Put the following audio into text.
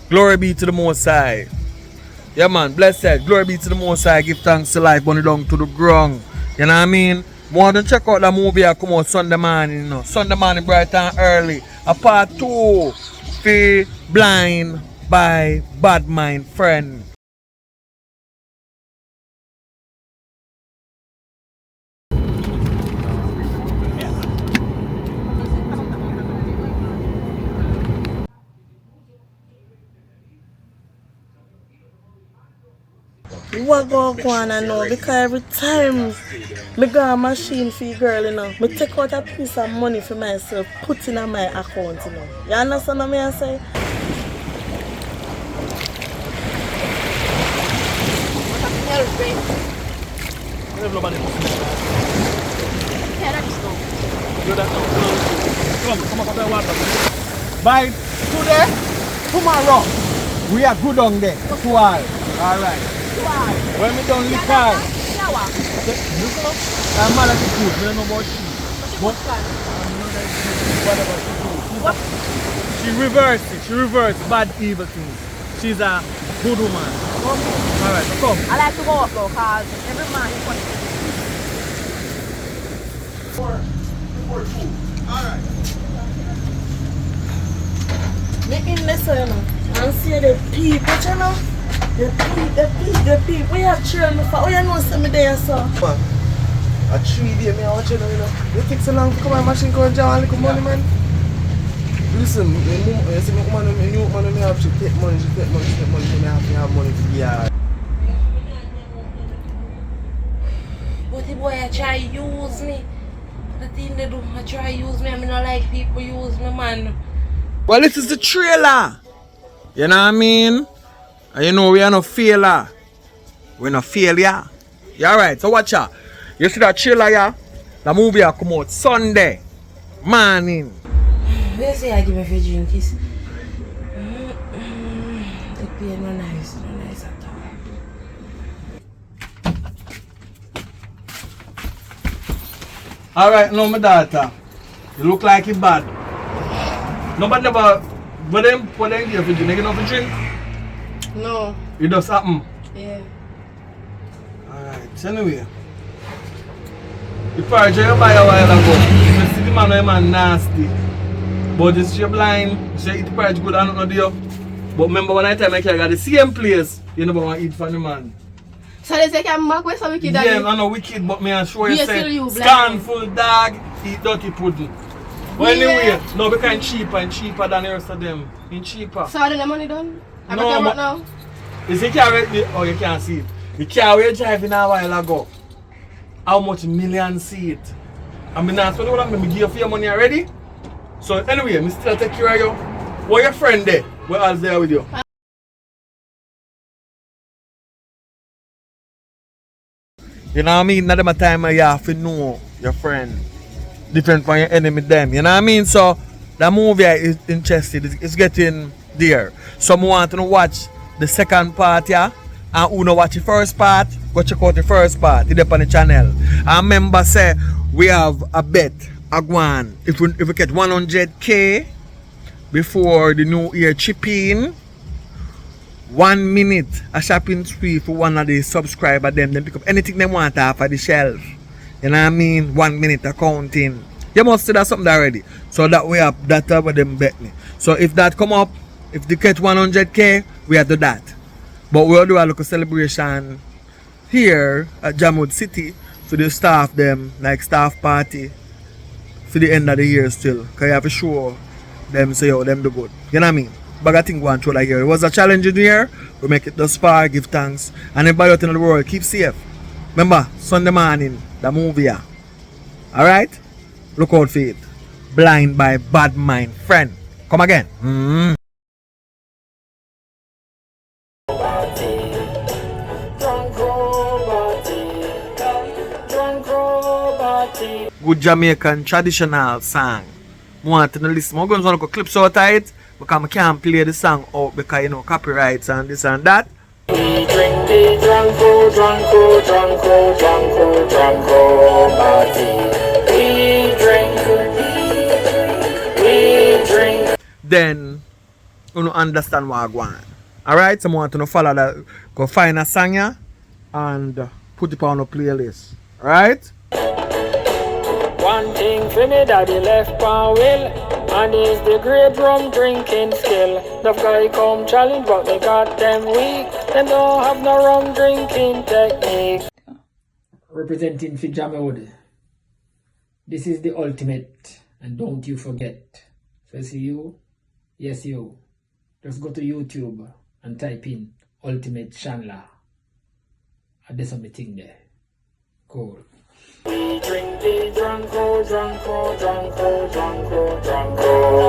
Glory be to the Most High. Yeah, man, blessed. Glory be to the Most High. Give thanks to life, burn it down to the ground. You know what I mean? More than check out the movie I come out Sunday morning, you know. Sunday morning, bright and early. A part 2 for Blind by Badmind Friend. What go on and know because every time me go a machine for girl, you know, me take out a piece of money for myself, put in on my account, you know. You understand what I say? By today, tomorrow, we are good on there. To all. Alright. When we don't lick out, I'm mad at the food. I don't know about she. But she reversed it. She reversed bad evil things. She's a good woman. Alright, so come. I like to go up though, because every man is funny. 4-2. Alright. Me in this, you know, and see the people, you know. The people. We have children for. Oh, you know, see me there, sir. Man, a 3 day me I watch you know. You take so long to come and machine go and jam a little money, man. Listen, you see me come and me new man me have to take money, so me have money to be hard. But the boy I try use me. The thing they do, I try use me. I don't like people use me, man. Well, this is the trailer. You know what I mean? And you know we are no failure. We're no failure. Yeah, alright, so watch out. You see that trailer, yeah? The movie will come out Sunday morning. Where say I give me for drink is? The pain no nice at all. Alright, no, my daughter. You look like it bad. Nobody never. What them give you drink? You know for drink? No. It does happen. Yeah. Alright, so anyway. The purge you buy a while ago. You see the man nasty. But this you're blind, you say eat the purge good and not do. But remember when I tell my kid I got the same place, you never want to eat from the man. So they say I'm back with some wicked dog? Yeah, I know wicked, but me I show you Yes, say you scornful dog, eat dirty pudding. But anyway, no because cheaper and cheaper than the rest of them. In cheaper. So are the money done? I No, got but now. is the car oh you can't see it. The car we driving a while ago. How much million see it? I mean that's what I'm give you for your money already. So anyway, I still take care of you. Where your friend there? Where else there with you? You know what I mean? Not the time you have to know your friend. Different from your enemy them. You know what I mean? So the movie is interested. It's getting there. Some want to watch the second part, yeah? And who no watch the first part, go check out the first part. It's up on the channel. I remember say we have a bet. Agwan. If we get 100k before the new year chip in, 1 minute a shopping spree for one of the subscribers them pick up anything they want off of the shelf. You know what I mean? 1 minute accounting. You must see that something already. So that we have that what them bet me. So if that come up, if they get 100k, we have to do that. But we'll do a local celebration here at JAMMIWOOD City for the staff them, like staff party for the end of the year still. Cause you have to show them say yo, them do good. You know what I mean? But I think one through the year. It was a challenging year. We make it thus far, give thanks. And everybody out in the world, keep safe. Remember, Sunday morning, the movie. Alright? Look out for it. Blind by Badmind Friend. Come again. Good Jamaican traditional song. I want to listen. I'm going to go clips out of it because I can't play the song out because you know copyrights and this and that. We drink the drunko, party. We drink. Then you don't understand what I want. Alright, so I want to follow that. Go find a song yeah, and put it on a playlist. Alright? One thing for me daddy left on will, and is the great rum drinking skill. The guy come challenge but they got them weak. Them don't have no rum drinking technique. Representing for JAMMIWOOD. This is the ultimate, and don't you forget. So see you, yes you. Just go to YouTube and type in Ultimate Chandler. And there's something there. Cool. We drink the drunk, drunk, drunk, drunk, drunk, drunk.